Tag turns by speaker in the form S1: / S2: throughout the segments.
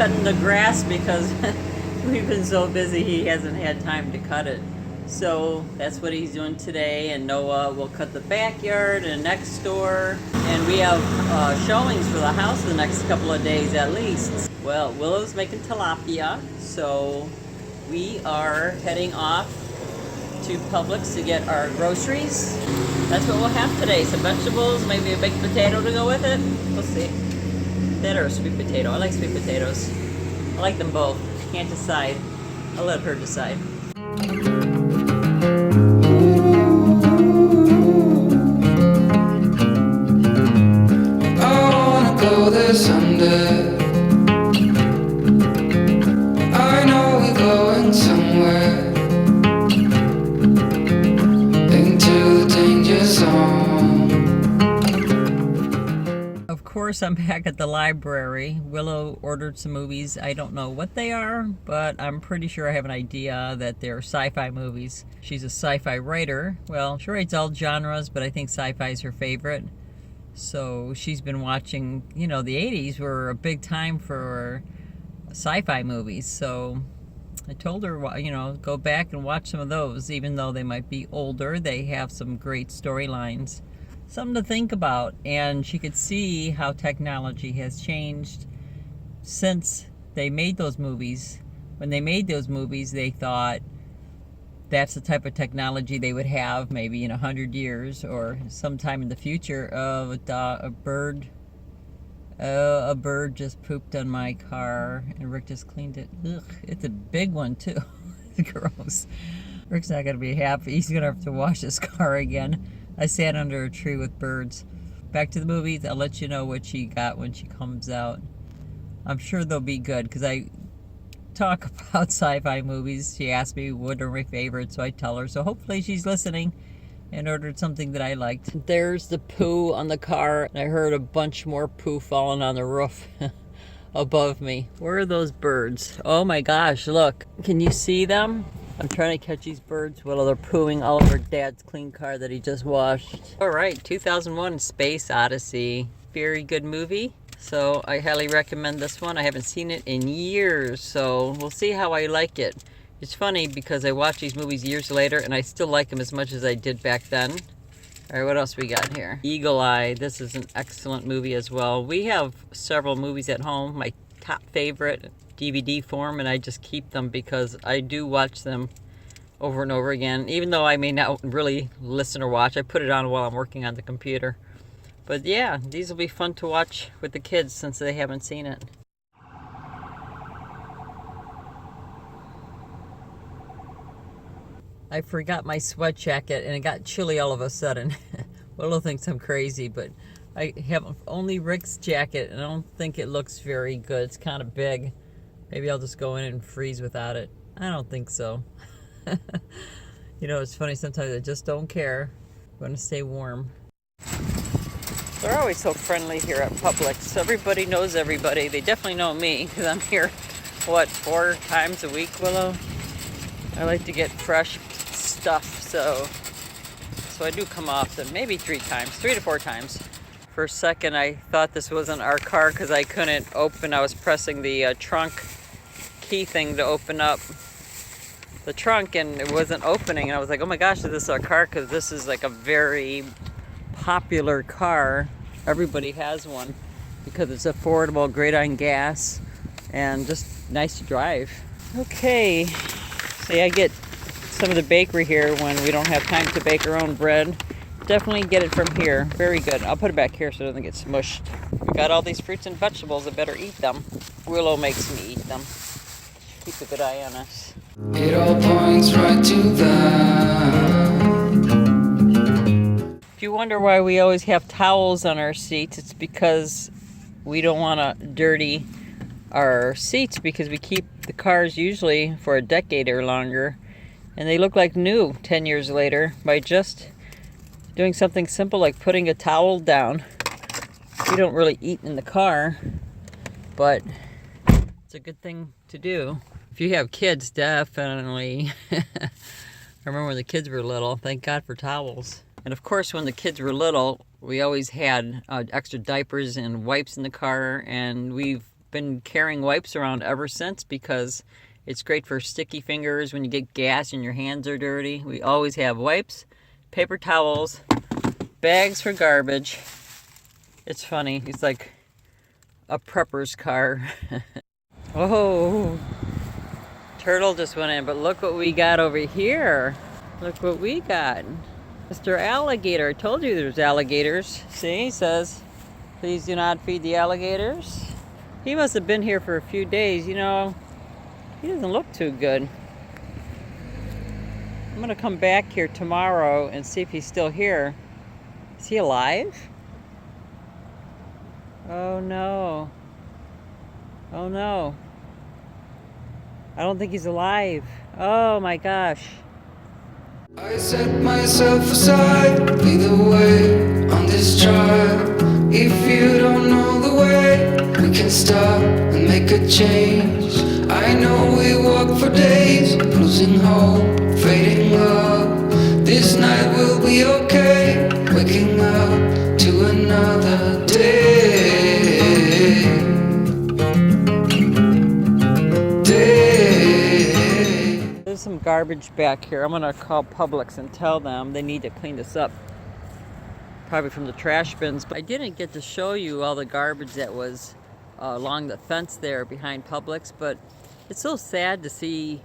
S1: cutting the grass because we've been so busy he hasn't had time to cut it. So that's what he's doing today, and Noah will cut the backyard and next door. And we have showings for the house the next couple of days at least. Well, Willow's making tilapia, so we are heading off to Publix to get our groceries. That's what we'll have today. Some vegetables, maybe a baked potato to go with it. We'll see. That or a sweet potato. I like sweet potatoes. I like them both. Can't decide. I'll let her decide.
S2: This Sunday, I know we're going somewhere, into the danger zone.
S1: Of course, I'm back at the library. Willow ordered some movies. I don't know what they are, but I'm pretty sure I have an idea that they're sci-fi movies. She's a sci-fi writer. Well, she writes all genres, but I think sci-fi is her favorite. So she's been watching, you know, the 80s were a big time for sci-fi movies. So I told her, you know, go back and watch some of those. Even though they might be older, they have some great storylines. Something to think about. And she could see how technology has changed since they made those movies. When they made those movies, they thought that's the type of technology they would have maybe in 100 years or sometime in the future. Of a bird just pooped on my car and Rick just cleaned it. Ugh, it's a big one too. It's gross. Rick's not gonna be happy. He's gonna have to wash his car again. I sat under a tree with birds. Back to the movies. I'll let you know what she got when she comes out. I'm sure they'll be good because I talk about sci-fi movies. She asked me what are my favorites, so I tell her. So hopefully she's listening and ordered something that I liked. There's the poo on the car. I heard a bunch more poo falling on the roof above me. Where are those birds? Oh my gosh, look. Can you see them? I'm trying to catch these birds while they're pooing all over Dad's clean car that he just washed. All right, 2001 Space Odyssey. Very good movie. So I highly recommend this one. I haven't seen it in years, so we'll see how I like it. It's funny because I watch these movies years later and I still like them as much as I did back then. All right, what else we got here? Eagle Eye. This is an excellent movie as well. We have several movies at home, my top favorite DVD form, and I just keep them because I do watch them over and over again. Even though I may not really listen or watch, I put it on while I'm working on the computer. But yeah, these will be fun to watch with the kids since they haven't seen it. I forgot my sweat jacket and it got chilly all of a sudden. Willow thinks I'm crazy, but I have only Rick's jacket and I don't think it looks very good. It's kind of big. Maybe I'll just go in and freeze without it. I don't think so. You know, it's funny, sometimes I just don't care. I want to stay warm. They're always so friendly here at Publix. Everybody knows everybody. They definitely know me because I'm here, what, 4 times a week, Willow? I like to get fresh stuff, so I do come often, maybe 3 times, 3 to 4 times. For a second, I thought this wasn't our car because I couldn't open. I was pressing the trunk key thing to open up the trunk and it wasn't opening. And I was like, oh my gosh, is this our car? Because this is like a very popular car. Everybody has one because it's affordable, great on gas, and just nice to drive. Okay, see, I get some of the bakery here when we don't have time to bake our own bread. Definitely get it from here. Very good. I'll put it back here so it doesn't get smushed. We got all these fruits and vegetables. I better eat them. Willow makes me eat them. Keep a good eye on us.
S2: It all points right to that.
S1: If you wonder why we always have towels on our seats, it's because we don't want to dirty our seats because we keep the cars usually for a decade or longer and they look like new 10 years later by just doing something simple like putting a towel down. We don't really eat in the car, but it's a good thing to do. If you have kids, definitely. I remember when the kids were little, thank God for towels. And of course, when the kids were little, we always had extra diapers and wipes in the car, and we've been carrying wipes around ever since because it's great for sticky fingers when you get gas and your hands are dirty. We always have wipes, paper towels, bags for garbage. It's funny. It's like a prepper's car. Oh, turtle just went in, but look what we got over here. Look what we got. Mr. Alligator. I told you there's alligators. See, he says, please do not feed the alligators. He must have been here for a few days. You know, he doesn't look too good. I'm going to come back here tomorrow and see if he's still here. Is he alive? Oh no. Oh no. I don't think he's alive. Oh my gosh.
S2: I set myself aside, lead the way on this trial. If you don't know the way, we can stop and make a change. I know we walk for days, losing hope, fading love. This night will be okay, waking up to another day.
S1: There's some garbage back here. I'm gonna call Publix and tell them they need to clean this up. Probably from the trash bins. But I didn't get to show you all the garbage that was along the fence there behind Publix, but it's so sad to see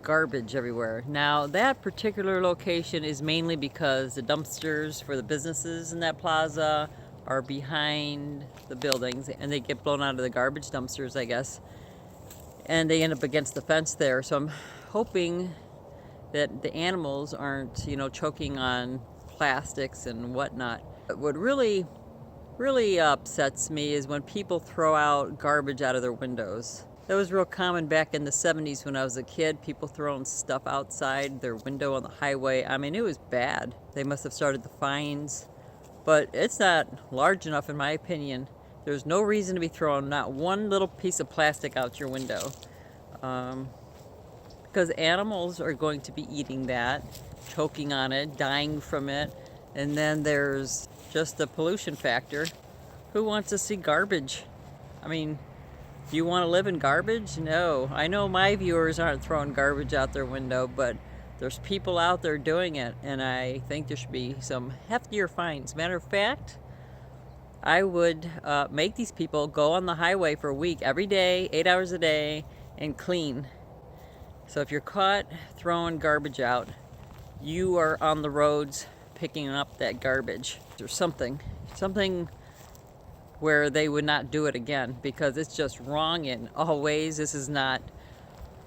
S1: garbage everywhere. Now that particular location is mainly because the dumpsters for the businesses in that plaza are behind the buildings and they get blown out of the garbage dumpsters, I guess. And they end up against the fence there. So I'm hoping that the animals aren't, you know, choking on plastics and whatnot. But what really upsets me is when people throw out garbage out of their windows. That was real common back in the 70s when I was a kid, people throwing stuff outside their window on the highway. I mean, it was bad. They must have started the fines, but it's not large enough in my opinion. There's no reason to be throwing not one little piece of plastic out your window. Because animals are going to be eating that, choking on it, dying from it, and then there's just the pollution factor. Who wants to see garbage? I mean, do you want to live in garbage? No. I know my viewers aren't throwing garbage out their window, but there's people out there doing it, and I think there should be some heftier fines. Matter of fact, I would make these people go on the highway for a week, every day, 8 hours a day, and clean. So if you're caught throwing garbage out, you are on the roads picking up that garbage. There's something where they would not do it again because it's just wrong in all ways. This is not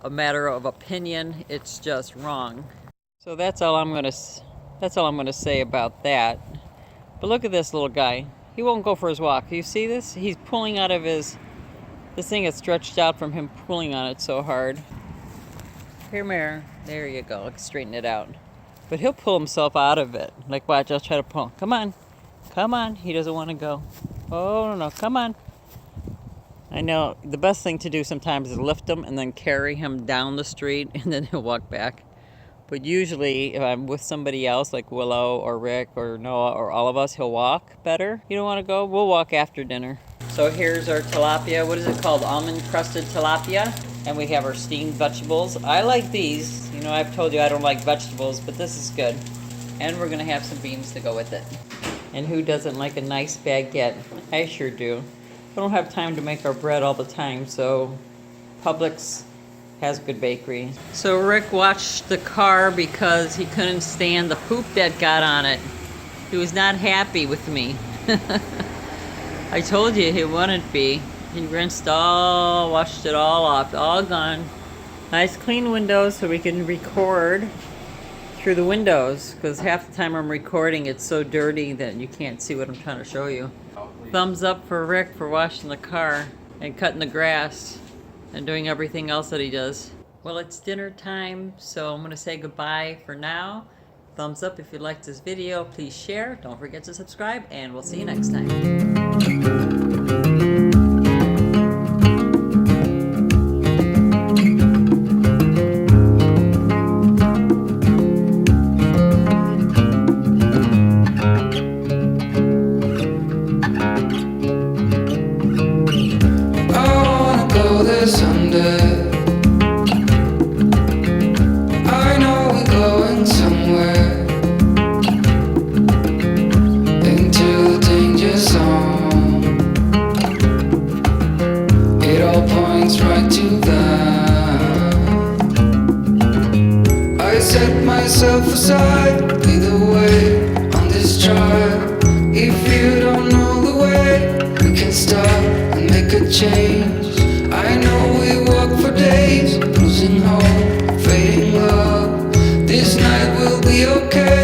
S1: a matter of opinion, it's just wrong. So that's all I'm gonna say about that. But look at this little guy. He won't go for his walk. You see this? He's pulling out of this thing is stretched out from him pulling on it so hard. Here, Mare. There you go. Let's straighten it out. But he'll pull himself out of it. Like, watch, I'll try to pull. Come on. Come on. He doesn't want to go. Oh, no. Come on. I know the best thing to do sometimes is lift him and then carry him down the street and then he'll walk back. But usually if I'm with somebody else like Willow or Rick or Noah or all of us, he'll walk better. You don't want to go? We'll walk after dinner. So here's our tilapia. What is it called? Almond crusted tilapia. And we have our steamed vegetables. I like these. You know, I've told you I don't like vegetables, but this is good. And we're gonna have some beans to go with it. And who doesn't like a nice baguette? I sure do. We don't have time to make our bread all the time, so Publix has good bakery. So Rick watched the car because he couldn't stand the poop that got on it. He was not happy with me. I told you he wouldn't be. He washed it all off, all gone. Nice clean windows so we can record through the windows, because half the time I'm recording it's so dirty that you can't see what I'm trying to show you. Thumbs up for Rick for washing the car and cutting the grass and doing everything else that he does. Well, it's dinner time, so I'm gonna say goodbye for now. Thumbs up if you liked this video. Please share. Don't forget to subscribe, and we'll see you next time.
S2: Oh, side, lead the way on this trial. If you don't know the way, we can stop and make a change. I know we walk for days, losing hope, fading love. This night will be okay.